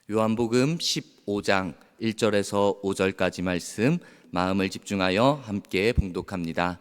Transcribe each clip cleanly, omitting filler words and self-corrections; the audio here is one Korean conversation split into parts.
요한복음 15장 1절에서 5절까지 말씀 마음을 집중하여 함께 봉독합니다.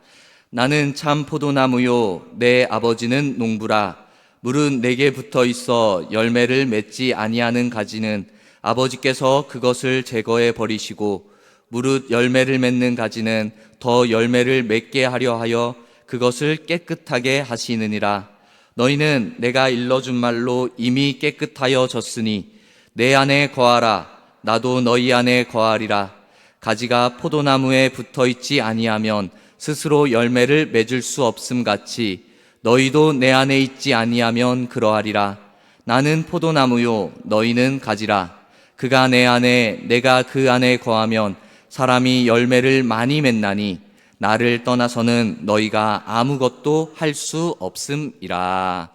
나는 참 포도나무요 내 아버지는 농부라. 물은 내게 붙어 있어 열매를 맺지 아니하는 가지는 아버지께서 그것을 제거해 버리시고, 무릇 열매를 맺는 가지는 더 열매를 맺게 하려 하여 그것을 깨끗하게 하시느니라. 너희는 내가 일러준 말로 이미 깨끗하여졌으니 내 안에 거하라. 나도 너희 안에 거하리라. 가지가 포도나무에 붙어 있지 아니하면 스스로 열매를 맺을 수 없음 같이 너희도 내 안에 있지 아니하면 그러하리라. 나는 포도나무요 너희는 가지라. 그가 내 안에 내가 그 안에 거하면 사람이 열매를 많이 맺나니 나를 떠나서는 너희가 아무것도 할 수 없음이라.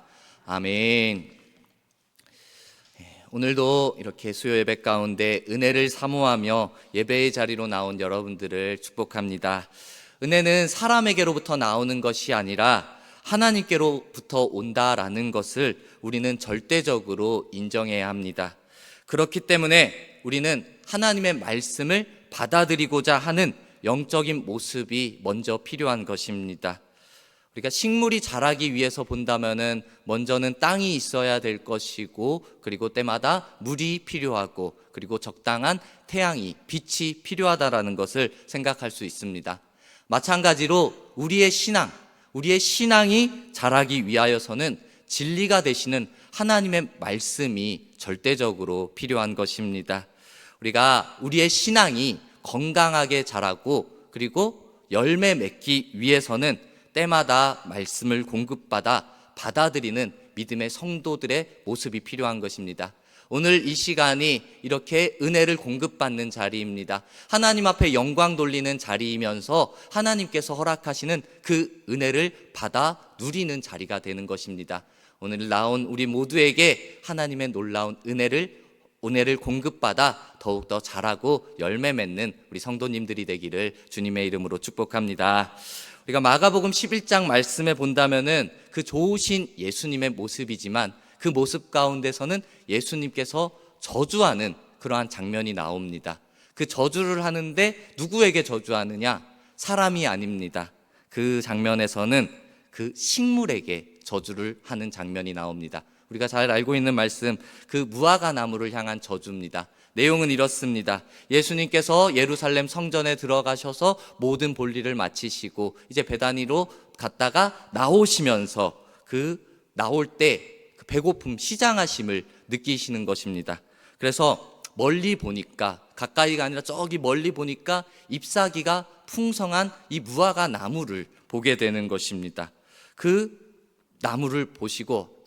아멘. 오늘도 이렇게 수요 예배 가운데 은혜를 사모하며 예배의 자리로 나온 여러분들을 축복합니다. 은혜는 사람에게로부터 나오는 것이 아니라 하나님께로부터 온다라는 것을 우리는 절대적으로 인정해야 합니다. 그렇기 때문에 우리는 하나님의 말씀을 받아들이고자 하는 영적인 모습이 먼저 필요한 것입니다. 우리가 식물이 자라기 위해서 본다면은 먼저는 땅이 있어야 될 것이고, 그리고 때마다 물이 필요하고, 그리고 적당한 태양이, 빛이 필요하다라는 것을 생각할 수 있습니다. 마찬가지로 우리의 신앙이 자라기 위하여서는 진리가 되시는 하나님의 말씀이 절대적으로 필요한 것입니다. 우리가 우리의 신앙이 건강하게 자라고 그리고 열매 맺기 위해서는 때마다 말씀을 공급받아 받아들이는 믿음의 성도들의 모습이 필요한 것입니다. 오늘 이 시간이 이렇게 은혜를 공급받는 자리입니다. 하나님 앞에 영광 돌리는 자리이면서 하나님께서 허락하시는 그 은혜를 받아 누리는 자리가 되는 것입니다. 오늘 나온 우리 모두에게 하나님의 놀라운 은혜를 공급받아 더욱더 자라고 열매 맺는 우리 성도님들이 되기를 주님의 이름으로 축복합니다. 우리가 마가복음 11장 말씀에 본다면은 그 좋으신 예수님의 모습이지만 그 모습 가운데서는 예수님께서 저주하는 그러한 장면이 나옵니다. 그 저주를 하는데 누구에게 저주하느냐? 사람이 아닙니다. 그 장면에서는 그 식물에게 저주를 하는 장면이 나옵니다. 우리가 잘 알고 있는 말씀, 그 무화과 나무를 향한 저주입니다. 내용은 이렇습니다. 예수님께서 예루살렘 성전에 들어가셔서 모든 볼일을 마치시고 이제 베다니로 갔다가 나오시면서 나올 때 그 배고픔, 시장하심을 느끼시는 것입니다. 그래서 멀리 보니까, 가까이가 아니라 저기 멀리 보니까 잎사귀가 풍성한 이 무화과 나무를 보게 되는 것입니다. 그 나무를 보시고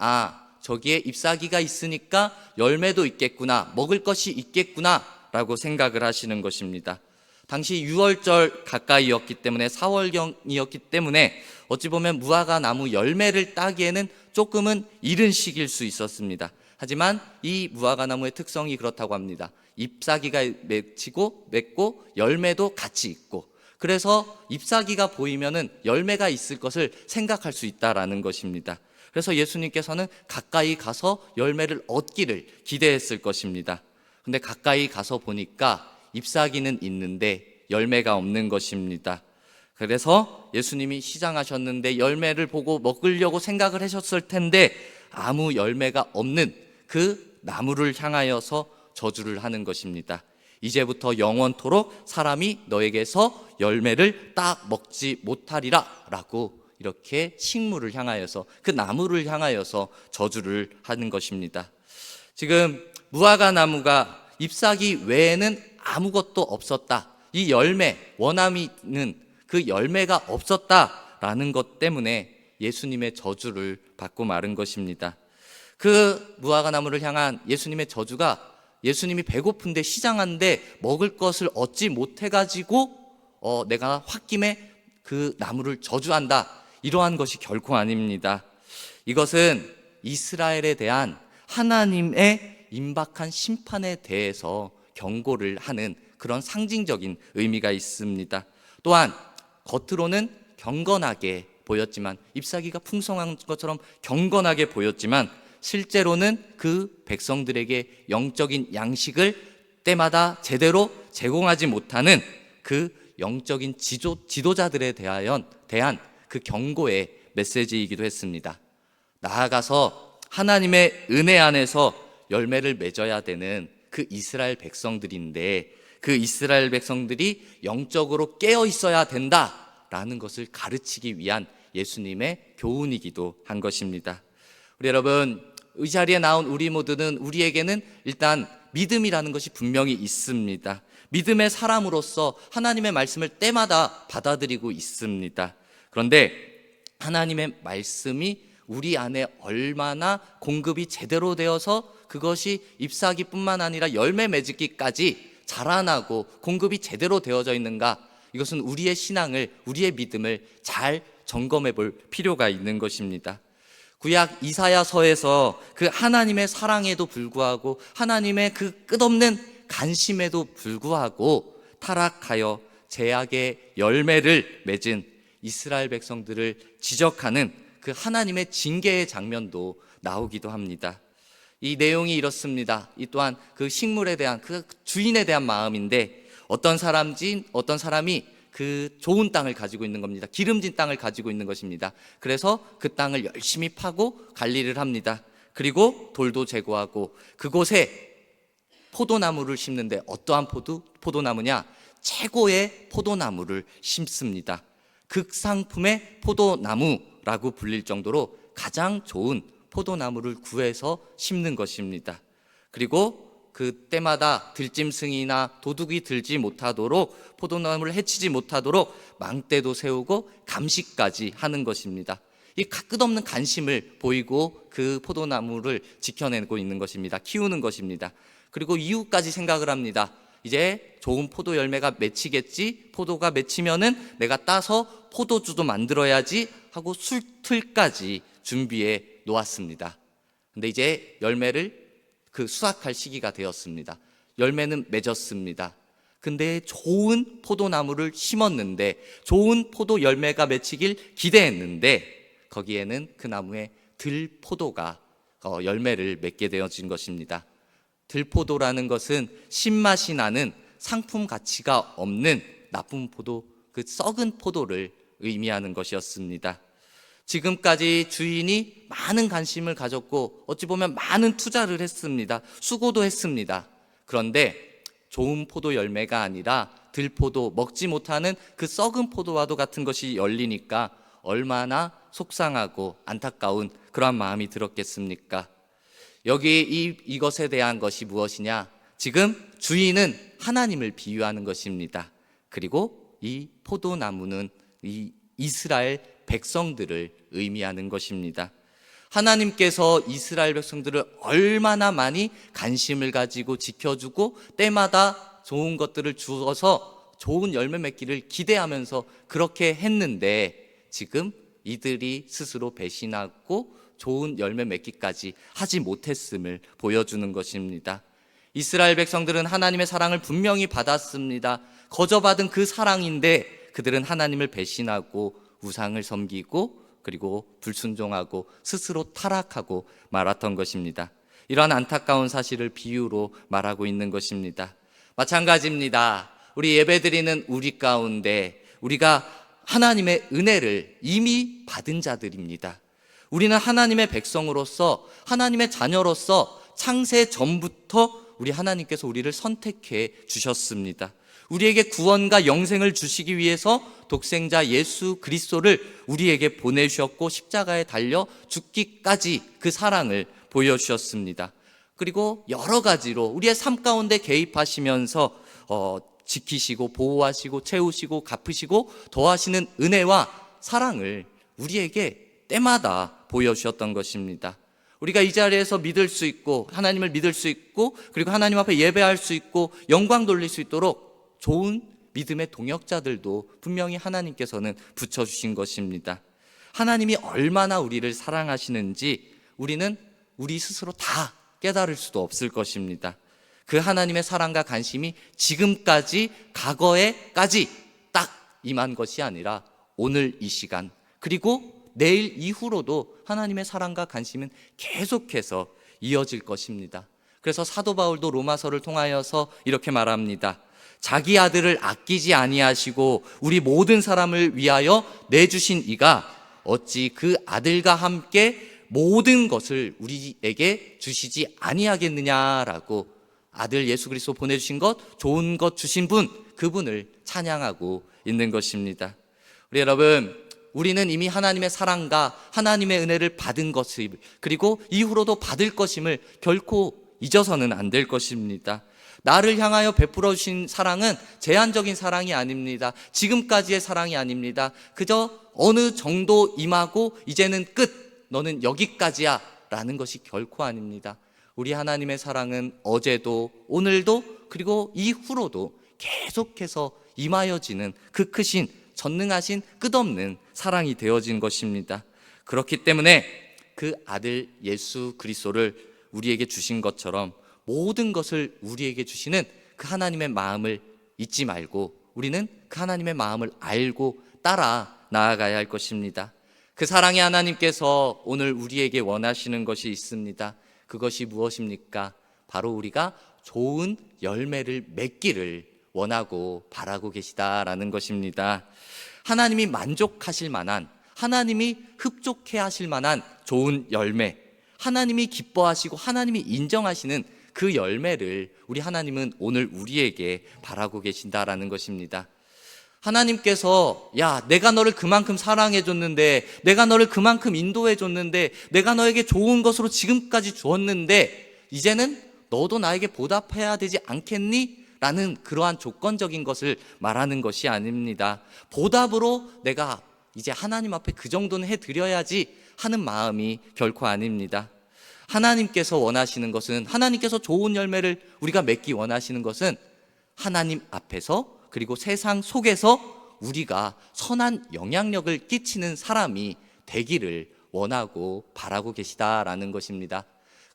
저기에 잎사귀가 있으니까 열매도 있겠구나, 먹을 것이 있겠구나 라고 생각을 하시는 것입니다. 당시 6월절 가까이였기 때문에, 4월경이었기 때문에 어찌 보면 무화과 나무 열매를 따기에는 조금은 이른 시기일 수 있었습니다. 하지만 이 무화과 나무의 특성이 그렇다고 합니다. 잎사귀가 맺고 열매도 같이 있고, 그래서 잎사귀가 보이면은 열매가 있을 것을 생각할 수 있다라는 것입니다. 그래서 예수님께서는 가까이 가서 열매를 얻기를 기대했을 것입니다. 근데 가까이 가서 보니까 잎사귀는 있는데 열매가 없는 것입니다. 그래서 예수님이 시장하셨는데 열매를 보고 먹으려고 생각을 하셨을 텐데 아무 열매가 없는 그 나무를 향하여서 저주를 하는 것입니다. 이제부터 영원토록 사람이 너에게서 열매를 딱 먹지 못하리라 라고 이렇게 식물을 향하여서, 그 나무를 향하여서 저주를 하는 것입니다. 지금 무화과 나무가 잎사귀 외에는 아무것도 없었다, 이 열매, 원함이 있는 그 열매가 없었다라는 것 때문에 예수님의 저주를 받고 마른 것입니다. 그 무화과 나무를 향한 예수님의 저주가, 예수님이 배고픈데 시장한데 먹을 것을 얻지 못해가지고 내가 홧김에 그 나무를 저주한다, 이러한 것이 결코 아닙니다. 이것은 이스라엘에 대한 하나님의 임박한 심판에 대해서 경고를 하는 그런 상징적인 의미가 있습니다. 또한 겉으로는 경건하게 보였지만, 잎사귀가 풍성한 것처럼 경건하게 보였지만 실제로는 그 백성들에게 영적인 양식을 때마다 제대로 제공하지 못하는 그 영적인 지도자들에 대한 그 경고의 메시지이기도 했습니다. 나아가서 하나님의 은혜 안에서 열매를 맺어야 되는 그 이스라엘 백성들인데, 그 이스라엘 백성들이 영적으로 깨어 있어야 된다라는 것을 가르치기 위한 예수님의 교훈이기도 한 것입니다. 우리 여러분, 이 자리에 나온 우리 모두는, 우리에게는 일단 믿음이라는 것이 분명히 있습니다. 믿음의 사람으로서 하나님의 말씀을 때마다 받아들이고 있습니다. 그런데 하나님의 말씀이 우리 안에 얼마나 공급이 제대로 되어서 그것이 잎사귀뿐만 아니라 열매 맺기까지 자라나고 공급이 제대로 되어져 있는가, 이것은 우리의 신앙을, 우리의 믿음을 잘 점검해 볼 필요가 있는 것입니다. 구약 이사야서에서 그 하나님의 사랑에도 불구하고, 하나님의 그 끝없는 관심에도 불구하고 타락하여 죄악의 열매를 맺은 이스라엘 백성들을 지적하는 그 하나님의 징계의 장면도 나오기도 합니다. 이 내용이 이렇습니다. 이 또한 그 식물에 대한, 그 주인에 대한 마음인데, 어떤 사람이 그 좋은 땅을 가지고 있는 겁니다. 기름진 땅을 가지고 있는 것입니다. 그래서 그 땅을 열심히 파고 관리를 합니다. 그리고 돌도 제거하고 그곳에 포도나무를 심는데, 어떠한 포도나무냐? 최고의 포도나무를 심습니다. 극상품의 포도나무라고 불릴 정도로 가장 좋은 포도나무를 구해서 심는 것입니다. 그리고 그 때마다 들짐승이나 도둑이 들지 못하도록, 포도나무를 해치지 못하도록 망대도 세우고 감시까지 하는 것입니다. 이 끝없는 관심을 보이고 그 포도나무를 지켜내고 있는 것입니다. 키우는 것입니다. 그리고 이후까지 생각을 합니다. 이제 좋은 포도 열매가 맺히겠지, 포도가 맺히면은 내가 따서 포도주도 만들어야지 하고 술틀까지 준비해 놓았습니다. 근데 이제 열매를 수확할 시기가 되었습니다. 열매는 맺었습니다. 근데 좋은 포도나무를 심었는데, 좋은 포도 열매가 맺히길 기대했는데, 거기에는 그 나무에 들포도가 열매를 맺게 되어진 것입니다. 들포도라는 것은 신맛이 나는 상품 가치가 없는 나쁜 포도, 그 썩은 포도를 의미하는 것이었습니다. 지금까지 주인이 많은 관심을 가졌고 어찌 보면 많은 투자를 했습니다. 수고도 했습니다. 그런데 좋은 포도 열매가 아니라 들포도, 먹지 못하는 그 썩은 포도와도 같은 것이 열리니까 얼마나 속상하고 안타까운 그러한 마음이 들었겠습니까? 여기 이것에 대한 것이 무엇이냐? 지금 주인은 하나님을 비유하는 것입니다. 그리고 이 포도나무는 이 이스라엘 백성들을 의미하는 것입니다. 하나님께서 이스라엘 백성들을 얼마나 많이 관심을 가지고 지켜주고 때마다 좋은 것들을 주어서 좋은 열매 맺기를 기대하면서 그렇게 했는데, 지금 이들이 스스로 배신하고 좋은 열매 맺기까지 하지 못했음을 보여주는 것입니다. 이스라엘 백성들은 하나님의 사랑을 분명히 받았습니다. 거저받은 그 사랑인데 그들은 하나님을 배신하고 우상을 섬기고 그리고 불순종하고 스스로 타락하고 말았던 것입니다. 이러한 안타까운 사실을 비유로 말하고 있는 것입니다. 마찬가지입니다. 우리 예배드리는 우리 가운데 우리가 하나님의 은혜를 이미 받은 자들입니다. 우리는 하나님의 백성으로서, 하나님의 자녀로서 창세 전부터 우리 하나님께서 우리를 선택해 주셨습니다. 우리에게 구원과 영생을 주시기 위해서 독생자 예수 그리스도를 우리에게 보내주셨고 십자가에 달려 죽기까지 그 사랑을 보여주셨습니다. 그리고 여러 가지로 우리의 삶 가운데 개입하시면서 지키시고 보호하시고 채우시고 갚으시고 더하시는 은혜와 사랑을 우리에게 때마다 보여주셨던 것입니다. 우리가 이 자리에서 믿을 수 있고 하나님을 믿을 수 있고 그리고 하나님 앞에 예배할 수 있고 영광 돌릴 수 있도록 좋은 믿음의 동역자들도 분명히 하나님께서는 붙여주신 것입니다. 하나님이 얼마나 우리를 사랑하시는지 우리는 우리 스스로 다 깨달을 수도 없을 것입니다. 그 하나님의 사랑과 관심이 지금까지, 과거에까지 딱 임한 것이 아니라 오늘 이 시간, 그리고 내일 이후로도 하나님의 사랑과 관심은 계속해서 이어질 것입니다. 그래서 사도 바울도 로마서를 통하여서 이렇게 말합니다. 자기 아들을 아끼지 아니하시고 우리 모든 사람을 위하여 내주신 이가 어찌 그 아들과 함께 모든 것을 우리에게 주시지 아니하겠느냐라고, 아들 예수 그리스도 보내주신 것, 좋은 것 주신 분, 그분을 찬양하고 있는 것입니다. 우리 여러분, 우리는 이미 하나님의 사랑과 하나님의 은혜를 받은 것을, 그리고 이후로도 받을 것임을 결코 잊어서는 안 될 것입니다. 나를 향하여 베풀어 주신 사랑은 제한적인 사랑이 아닙니다. 지금까지의 사랑이 아닙니다. 그저 어느 정도 임하고 이제는 끝, 너는 여기까지야 라는 것이 결코 아닙니다. 우리 하나님의 사랑은 어제도 오늘도 그리고 이후로도 계속해서 임하여지는 그 크신 전능하신 끝없는 사랑이 되어진 것입니다. 그렇기 때문에 그 아들 예수 그리스도를 우리에게 주신 것처럼 모든 것을 우리에게 주시는 그 하나님의 마음을 잊지 말고 우리는 그 하나님의 마음을 알고 따라 나아가야 할 것입니다. 그 사랑의 하나님께서 오늘 우리에게 원하시는 것이 있습니다. 그것이 무엇입니까? 바로 우리가 좋은 열매를 맺기를 원하고 바라고 계시다라는 것입니다. 하나님이 만족하실 만한, 하나님이 흡족해 하실 만한 좋은 열매, 하나님이 기뻐하시고 하나님이 인정하시는 그 열매를 우리 하나님은 오늘 우리에게 바라고 계신다라는 것입니다. 하나님께서 내가 너를 그만큼 사랑해줬는데, 내가 너를 그만큼 인도해줬는데, 내가 너에게 좋은 것으로 지금까지 주었는데 이제는 너도 나에게 보답해야 되지 않겠니? 라는 그러한 조건적인 것을 말하는 것이 아닙니다. 보답으로 내가 이제 하나님 앞에 그 정도는 해드려야지 하는 마음이 결코 아닙니다. 하나님께서 원하시는 것은, 하나님께서 좋은 열매를 우리가 맺기 원하시는 것은 하나님 앞에서 그리고 세상 속에서 우리가 선한 영향력을 끼치는 사람이 되기를 원하고 바라고 계시다라는 것입니다.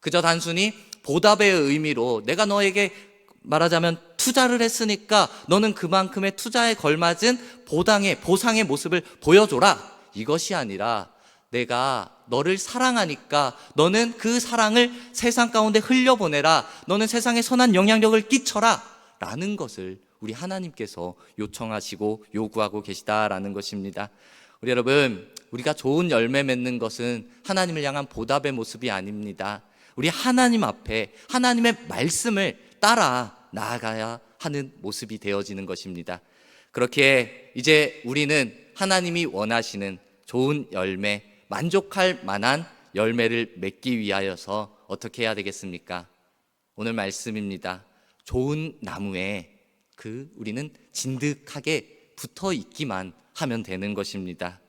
그저 단순히 보답의 의미로 내가 너에게 말하자면 투자를 했으니까 너는 그만큼의 투자에 걸맞은 보상의 모습을 보여줘라, 이것이 아니라 내가 너를 사랑하니까 너는 그 사랑을 세상 가운데 흘려보내라, 너는 세상에 선한 영향력을 끼쳐라 라는 것을 우리 하나님께서 요청하시고 요구하고 계시다라는 것입니다. 우리 여러분, 우리가 좋은 열매 맺는 것은 하나님을 향한 보답의 모습이 아닙니다. 우리 하나님 앞에 하나님의 말씀을 따라 나아가야 하는 모습이 되어지는 것입니다. 그렇게 이제 우리는 하나님이 원하시는 좋은 열매, 만족할 만한 열매를 맺기 위하여서 어떻게 해야 되겠습니까? 오늘 말씀입니다. 좋은 나무에 우리는 진득하게 붙어 있기만 하면 되는 것입니다.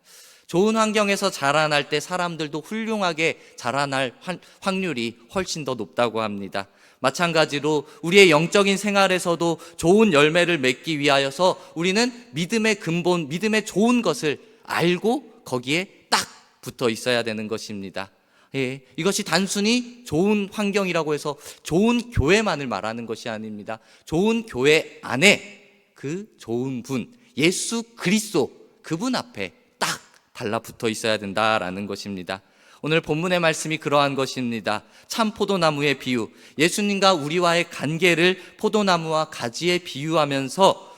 좋은 환경에서 자라날 때 사람들도 훌륭하게 자라날 확률이 훨씬 더 높다고 합니다. 마찬가지로 우리의 영적인 생활에서도 좋은 열매를 맺기 위하여서 우리는 믿음의 근본, 믿음의 좋은 것을 알고 거기에 딱 붙어 있어야 되는 것입니다. 이것이 단순히 좋은 환경이라고 해서 좋은 교회만을 말하는 것이 아닙니다. 좋은 교회 안에 그 좋은 분, 예수 그리스도, 그분 앞에 딱 달라붙어 있어야 된다라는 것입니다. 오늘 본문의 말씀이 그러한 것입니다. 참 포도나무의 비유, 예수님과 우리와의 관계를 포도나무와 가지에 비유하면서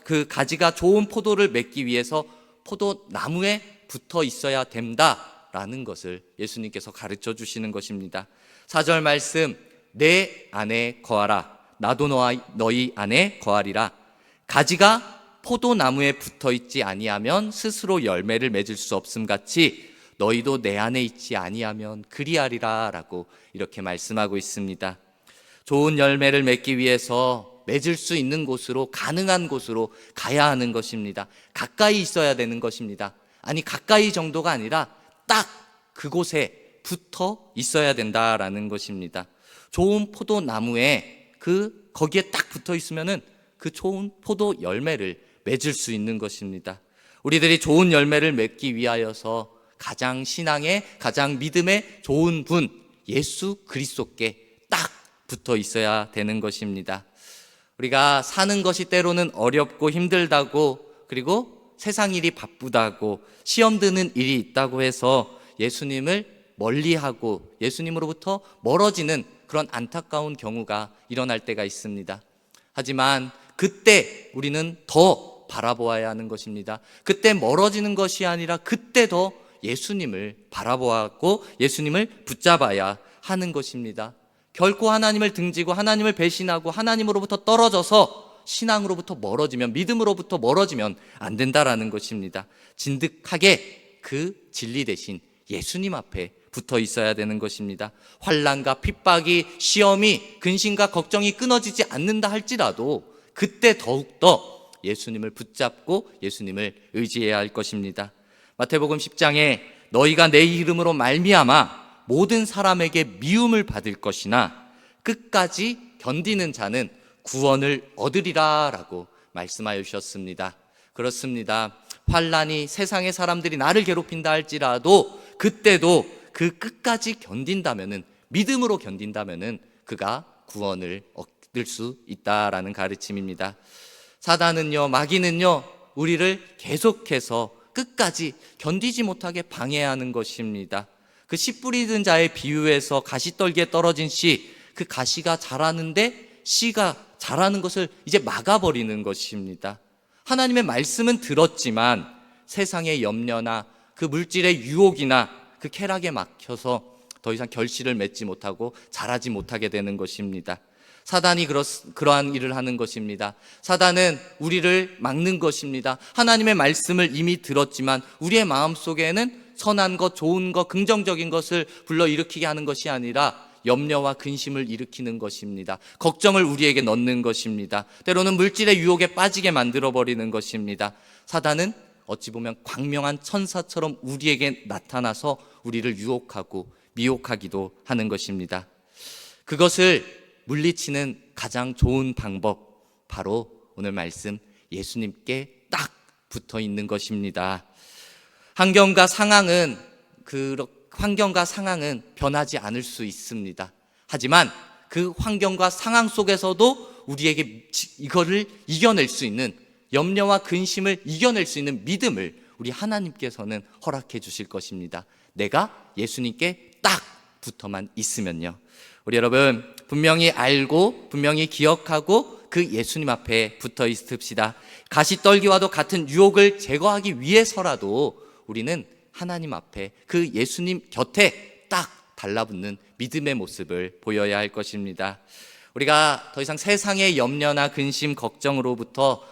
그 가지가 좋은 포도를 맺기 위해서 포도나무에 붙어 있어야 된다라는 것을 예수님께서 가르쳐 주시는 것입니다. 4절 말씀, 내 안에 거하라, 나도 너희 안에 거하리라. 가지가 포도나무에 붙어 있지 아니하면 스스로 열매를 맺을 수 없음 같이 너희도 내 안에 있지 아니하면 그리하리라 라고 이렇게 말씀하고 있습니다. 좋은 열매를 맺기 위해서 맺을 수 있는 곳으로, 가능한 곳으로 가야 하는 것입니다. 가까이 있어야 되는 것입니다. 아니, 가까이 정도가 아니라 딱 그곳에 붙어 있어야 된다라는 것입니다. 좋은 포도나무에 거기에 딱 붙어 있으면은 그 좋은 포도 열매를 맺을 수 있는 것입니다. 우리들이 좋은 열매를 맺기 위하여서 가장 신앙의, 가장 믿음의 좋은 분, 예수 그리스도께 딱 붙어 있어야 되는 것입니다. 우리가 사는 것이 때로는 어렵고 힘들다고, 그리고 세상 일이 바쁘다고 시험 드는 일이 있다고 해서 예수님을 멀리하고 예수님으로부터 멀어지는 그런 안타까운 경우가 일어날 때가 있습니다. 하지만 그때 우리는 더 바라보아야 하는 것입니다. 그때 멀어지는 것이 아니라 그때 더 예수님을 바라보았고 예수님을 붙잡아야 하는 것입니다. 결코 하나님을 등지고 하나님을 배신하고 하나님으로부터 떨어져서 신앙으로부터 멀어지면, 믿음으로부터 멀어지면 안 된다라는 것입니다. 진득하게 그 진리 대신 예수님 앞에 붙어 있어야 되는 것입니다. 환난과 핍박이, 시험이, 근심과 걱정이 끊어지지 않는다 할지라도 그때 더욱더 예수님을 붙잡고 예수님을 의지해야 할 것입니다. 마태복음 10장에 너희가 내 이름으로 말미암아 모든 사람에게 미움을 받을 것이나 끝까지 견디는 자는 구원을 얻으리라 라고 말씀하여 주셨습니다. 그렇습니다. 환난이, 세상의 사람들이 나를 괴롭힌다 할지라도 그때도 그 끝까지 견딘다면은, 믿음으로 견딘다면은 그가 구원을 얻을 수 있다라는 가르침입니다. 사단은요, 마귀는요, 우리를 계속해서 끝까지 견디지 못하게 방해하는 것입니다. 그 씨 뿌리는 자의 비유에서 가시떨기에 떨어진 씨, 그 가시가 자라는데 씨가 자라는 것을 이제 막아버리는 것입니다. 하나님의 말씀은 들었지만 세상의 염려나 그 물질의 유혹이나 그 쾌락에 막혀서 더 이상 결실을 맺지 못하고 자라지 못하게 되는 것입니다. 사단이 그러한 일을 하는 것입니다. 사단은 우리를 막는 것입니다. 하나님의 말씀을 이미 들었지만 우리의 마음속에는 선한 것, 좋은 것, 긍정적인 것을 불러일으키게 하는 것이 아니라 염려와 근심을 일으키는 것입니다. 걱정을 우리에게 넣는 것입니다. 때로는 물질의 유혹에 빠지게 만들어버리는 것입니다. 사단은 어찌 보면 광명한 천사처럼 우리에게 나타나서 우리를 유혹하고 미혹하기도 하는 것입니다. 그것을 물리치는 가장 좋은 방법, 바로 오늘 말씀 예수님께 딱 붙어 있는 것입니다. 환경과 상황은 변하지 않을 수 있습니다. 하지만 그 환경과 상황 속에서도 우리에게 이거를 이겨낼 수 있는, 염려와 근심을 이겨낼 수 있는 믿음을 우리 하나님께서는 허락해 주실 것입니다. 내가 예수님께 딱 붙어만 있으면요. 우리 여러분, 분명히 알고 분명히 기억하고 그 예수님 앞에 붙어 있읍시다. 가시떨기와도 같은 유혹을 제거하기 위해서라도 우리는 하나님 앞에, 그 예수님 곁에 딱 달라붙는 믿음의 모습을 보여야 할 것입니다. 우리가 더 이상 세상의 염려나 근심, 걱정으로부터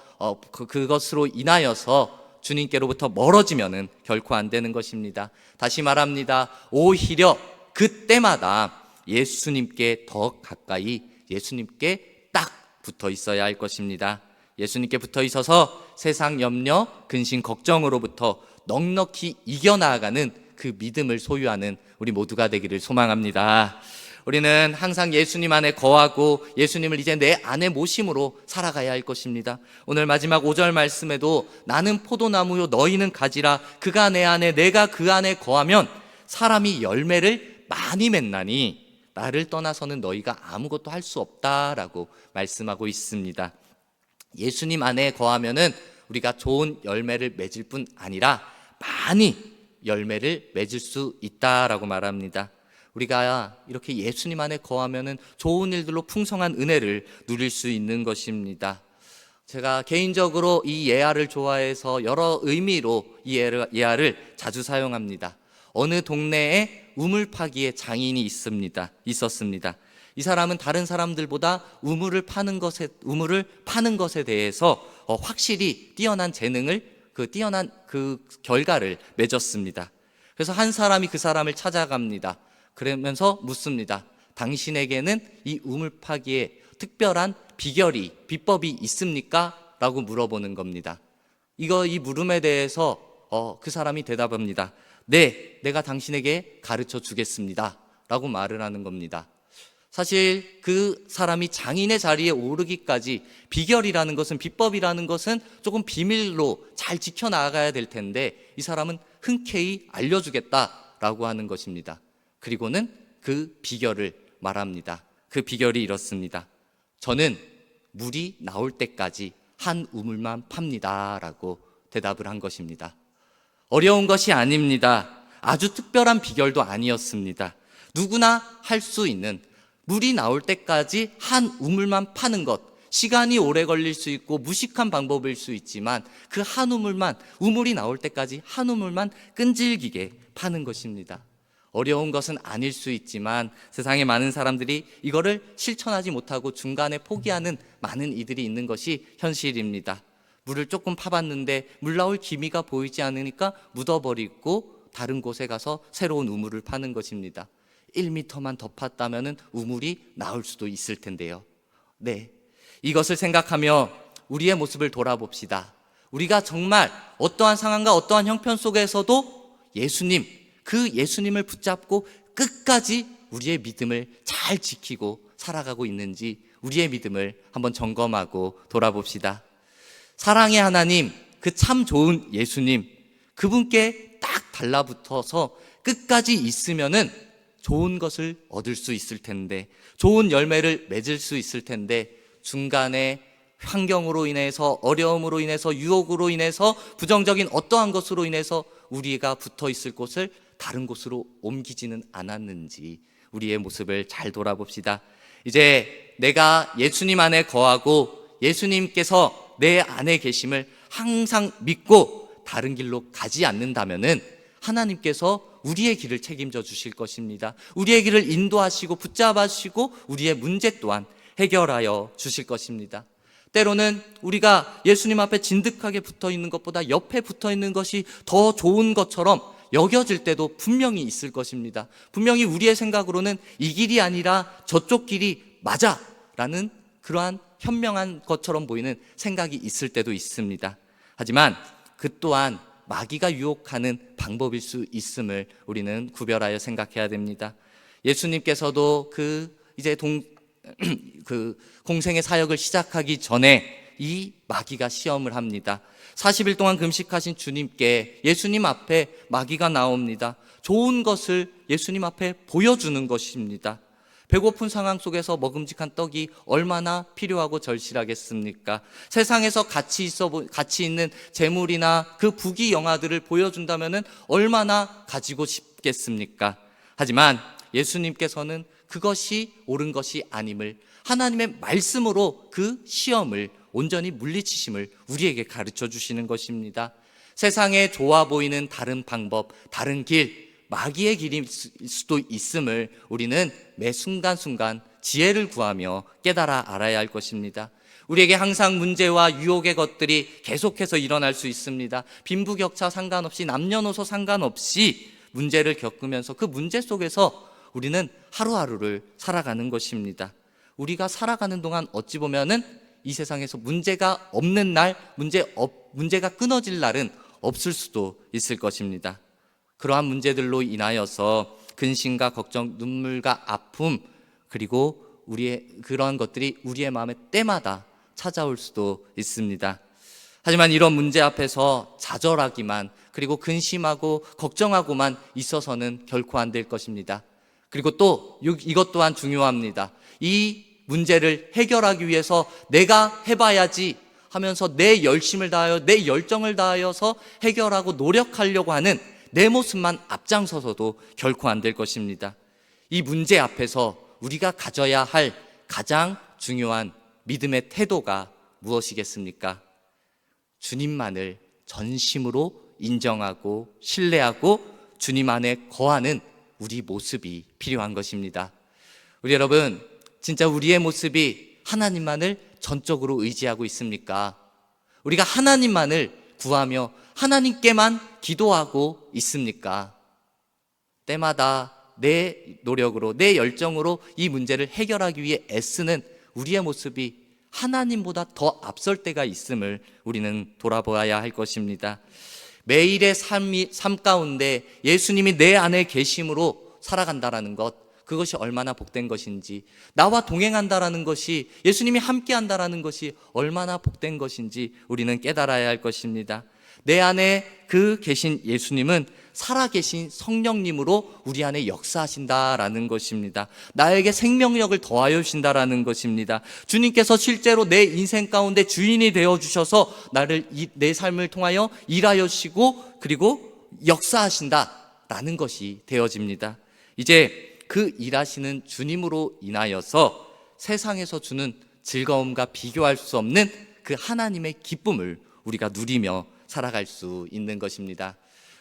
그것으로 인하여서 주님께로부터 멀어지면은 결코 안 되는 것입니다. 다시 말합니다. 오히려 그때마다 예수님께 더 가까이, 예수님께 딱 붙어 있어야 할 것입니다. 예수님께 붙어 있어서 세상 염려, 근심, 걱정으로부터 넉넉히 이겨나가는 그 믿음을 소유하는 우리 모두가 되기를 소망합니다. 우리는 항상 예수님 안에 거하고 예수님을 이제 내 안에 모심으로 살아가야 할 것입니다. 오늘 마지막 5절 말씀에도 나는 포도나무요 너희는 가지라, 그가 내 안에 내가 그 안에 거하면 사람이 열매를 많이 맺나니 나를 떠나서는 너희가 아무것도 할 수 없다라고 말씀하고 있습니다. 예수님 안에 거하면은 우리가 좋은 열매를 맺을 뿐 아니라 많이 열매를 맺을 수 있다라고 말합니다. 우리가 이렇게 예수님 안에 거하면은 좋은 일들로 풍성한 은혜를 누릴 수 있는 것입니다. 제가 개인적으로 이 예화를 좋아해서 여러 의미로 이 예화를 자주 사용합니다. 어느 동네에 우물파기의 장인이 있었습니다. 이 사람은 다른 사람들보다 우물을 파는 것에 대해서 확실히 뛰어난 재능을, 뛰어난 그 결과를 맺었습니다. 그래서 한 사람이 그 사람을 찾아갑니다. 그러면서 묻습니다. 당신에게는 이 우물파기에 특별한 비법이 있습니까? 라고 물어보는 겁니다. 이 물음에 대해서 그 사람이 대답합니다. 네, 내가 당신에게 가르쳐 주겠습니다 라고 말을 하는 겁니다. 사실 그 사람이 장인의 자리에 오르기까지 비결이라는 것은, 비법이라는 것은 조금 비밀로 잘 지켜나가야 될 텐데 이 사람은 흔쾌히 알려주겠다라고 하는 것입니다. 그리고는 그 비결을 말합니다. 그 비결이 이렇습니다. 저는 물이 나올 때까지 한 우물만 팝니다 라고 대답을 한 것입니다. 어려운 것이 아닙니다. 아주 특별한 비결도 아니었습니다. 누구나 할 수 있는, 물이 나올 때까지 한 우물만 파는 것, 시간이 오래 걸릴 수 있고 무식한 방법일 수 있지만 그 한 우물만, 우물이 나올 때까지 한 우물만 끈질기게 파는 것입니다. 어려운 것은 아닐 수 있지만 세상에 많은 사람들이 이거를 실천하지 못하고 중간에 포기하는 많은 이들이 있는 것이 현실입니다. 물을 조금 파봤는데 물 나올 기미가 보이지 않으니까 묻어버리고 다른 곳에 가서 새로운 우물을 파는 것입니다. 1m만 더 팠다면 우물이 나올 수도 있을 텐데요. 네, 이것을 생각하며 우리의 모습을 돌아봅시다. 우리가 정말 어떠한 상황과 어떠한 형편 속에서도 예수님, 그 예수님을 붙잡고 끝까지 우리의 믿음을 잘 지키고 살아가고 있는지 우리의 믿음을 한번 점검하고 돌아봅시다. 사랑의 하나님, 그 참 좋은 예수님, 그분께 딱 달라붙어서 끝까지 있으면은 좋은 것을 얻을 수 있을 텐데, 좋은 열매를 맺을 수 있을 텐데, 중간에 환경으로 인해서, 어려움으로 인해서, 유혹으로 인해서, 부정적인 어떠한 것으로 인해서 우리가 붙어 있을 곳을 다른 곳으로 옮기지는 않았는지 우리의 모습을 잘 돌아봅시다. 이제 내가 예수님 안에 거하고 예수님께서 내 안에 계심을 항상 믿고 다른 길로 가지 않는다면은 하나님께서 우리의 길을 책임져 주실 것입니다. 우리의 길을 인도하시고 붙잡아주시고 우리의 문제 또한 해결하여 주실 것입니다. 때로는 우리가 예수님 앞에 진득하게 붙어 있는 것보다 옆에 붙어 있는 것이 더 좋은 것처럼 여겨질 때도 분명히 있을 것입니다. 분명히 우리의 생각으로는 이 길이 아니라 저쪽 길이 맞아 라는 그러한 현명한 것처럼 보이는 생각이 있을 때도 있습니다. 하지만 그 또한 마귀가 유혹하는 방법일 수 있음을 우리는 구별하여 생각해야 됩니다. 예수님께서도 공생의 사역을 시작하기 전에 이 마귀가 시험을 합니다. 40일 동안 금식하신 주님께 예수님 앞에 마귀가 나옵니다. 좋은 것을 예수님 앞에 보여주는 것입니다. 배고픈 상황 속에서 먹음직한 떡이 얼마나 필요하고 절실하겠습니까? 세상에서 가치 있는 재물이나 그 부귀영화들을 보여준다면 얼마나 가지고 싶겠습니까? 하지만 예수님께서는 그것이 옳은 것이 아님을, 하나님의 말씀으로 그 시험을 온전히 물리치심을 우리에게 가르쳐 주시는 것입니다. 세상에 좋아 보이는 다른 방법, 다른 길, 마귀의 길일 수도 있음을 우리는 매 순간순간 지혜를 구하며 깨달아 알아야 할 것입니다. 우리에게 항상 문제와 유혹의 것들이 계속해서 일어날 수 있습니다. 빈부격차 상관없이, 남녀노소 상관없이 문제를 겪으면서 그 문제 속에서 우리는 하루하루를 살아가는 것입니다. 우리가 살아가는 동안 어찌 보면은 이 세상에서 문제가 없는 날, 문제가 끊어질 날은 없을 수도 있을 것입니다. 그러한 문제들로 인하여서 근심과 걱정, 눈물과 아픔, 그리고 그러한 것들이 우리의 마음에 때마다 찾아올 수도 있습니다. 하지만 이런 문제 앞에서 좌절하기만, 그리고 근심하고 걱정하고만 있어서는 결코 안 될 것입니다. 그리고 또 이것 또한 중요합니다. 이 문제를 해결하기 위해서 내가 해봐야지 하면서 내 열심을 다하여, 내 열정을 다하여서 해결하고 노력하려고 하는 내 모습만 앞장서서도 결코 안 될 것입니다. 이 문제 앞에서 우리가 가져야 할 가장 중요한 믿음의 태도가 무엇이겠습니까? 주님만을 전심으로 인정하고 신뢰하고 주님 안에 거하는 우리 모습이 필요한 것입니다. 우리 여러분, 진짜 우리의 모습이 하나님만을 전적으로 의지하고 있습니까? 우리가 하나님만을 구하며 하나님께만 기도하고 있습니까? 때마다 내 노력으로, 내 열정으로 이 문제를 해결하기 위해 애쓰는 우리의 모습이 하나님보다 더 앞설 때가 있음을 우리는 돌아보아야 할 것입니다. 매일의 삶 가운데 예수님이 내 안에 계심으로 살아간다라는 것, 그것이 얼마나 복된 것인지, 나와 동행한다라는 것이, 예수님이 함께한다라는 것이 얼마나 복된 것인지 우리는 깨달아야 할 것입니다. 내 안에 그 계신 예수님은 살아계신 성령님으로 우리 안에 역사하신다라는 것입니다. 나에게 생명력을 더하여 주신다라는 것입니다. 주님께서 실제로 내 인생 가운데 주인이 되어주셔서 내 삶을 통하여 일하여 주시고 그리고 역사하신다라는 것이 되어집니다. 이제 그 일하시는 주님으로 인하여서 세상에서 주는 즐거움과 비교할 수 없는 그 하나님의 기쁨을 우리가 누리며 살아갈 수 있는 것입니다.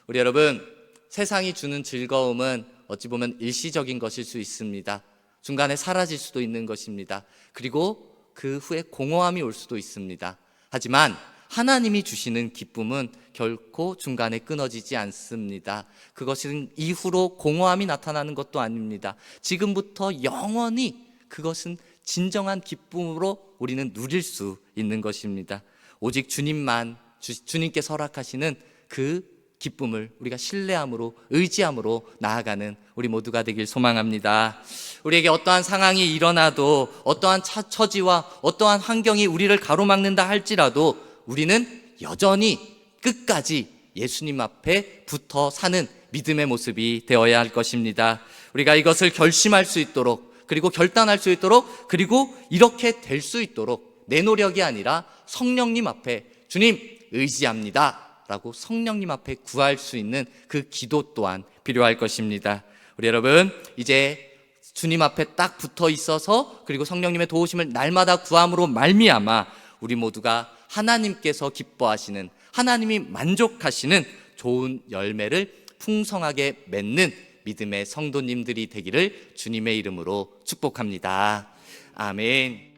우리 여러분, 세상이 주는 즐거움은 어찌 보면 일시적인 것일 수 있습니다. 중간에 사라질 수도 있는 것입니다. 그리고 그 후에 공허함이 올 수도 있습니다. 하지만 하나님이 주시는 기쁨은 결코 중간에 끊어지지 않습니다. 그것은 이후로 공허함이 나타나는 것도 아닙니다. 지금부터 영원히 그것은 진정한 기쁨으로 우리는 누릴 수 있는 것입니다. 오직 주님께서 허락하시는 그 기쁨을 우리가 신뢰함으로 의지함으로 나아가는 우리 모두가 되길 소망합니다. 우리에게 어떠한 상황이 일어나도 어떠한 처지와 어떠한 환경이 우리를 가로막는다 할지라도 우리는 여전히 끝까지 예수님 앞에 붙어 사는 믿음의 모습이 되어야 할 것입니다. 우리가 이것을 결심할 수 있도록 그리고 결단할 수 있도록 그리고 이렇게 될 수 있도록 내 노력이 아니라 성령님 앞에 주님 의지합니다 라고 성령님 앞에 구할 수 있는 그 기도 또한 필요할 것입니다. 우리 여러분, 이제 주님 앞에 딱 붙어 있어서 그리고 성령님의 도우심을 날마다 구함으로 말미암아 우리 모두가 하나님께서 기뻐하시는, 하나님이 만족하시는 좋은 열매를 풍성하게 맺는 믿음의 성도님들이 되기를 주님의 이름으로 축복합니다. 아멘.